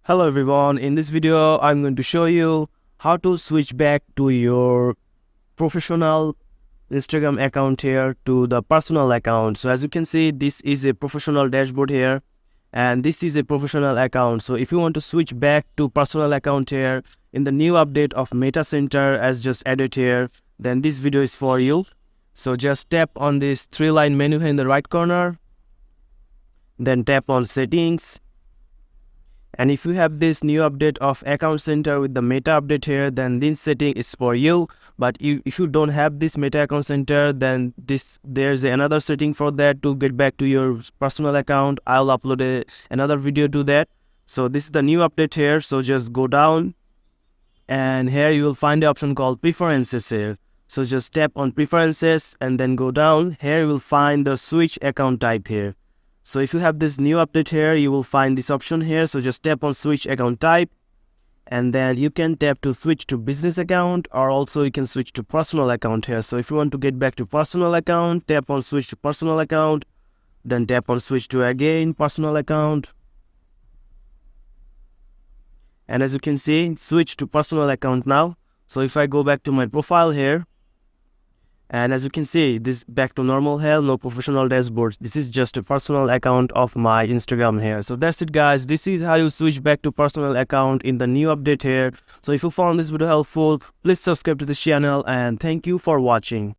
Hello everyone, in this video I'm going to show you how to switch back to your professional Instagram account here to the personal account. So as you can see, this is a professional dashboard here and this is a professional account. So if you want to switch back to personal account here in the new update of Meta Center as just added here, then this video is for you. So just tap on this three-line menu here in the right corner, then tap on settings. And if you have this new update of account center with the Meta update here, then this setting is for you. But if you don't have this Meta account center, then there's another setting for that to get back to your personal account. I'll upload another video to that. So this is the new update here. So just go down and here you will find the option called preferences here. So just tap on preferences and then go down. Here you will find the switch account type here. So if you have this new update here, you will find this option here. So just tap on switch account type and then you can tap to switch to business account, or also you can switch to personal account here. So if you want to get back to personal account, tap on switch to personal account, then tap on switch to again personal account. And as you can see, switch to personal account now. So if I go back to my profile here, and as you can see, this back to normal here, no professional dashboards. This is just a personal account of my Instagram here. So that's it guys. This is how you switch back to personal account in the new update here. So if you found this video helpful, please subscribe to this channel and thank you for watching.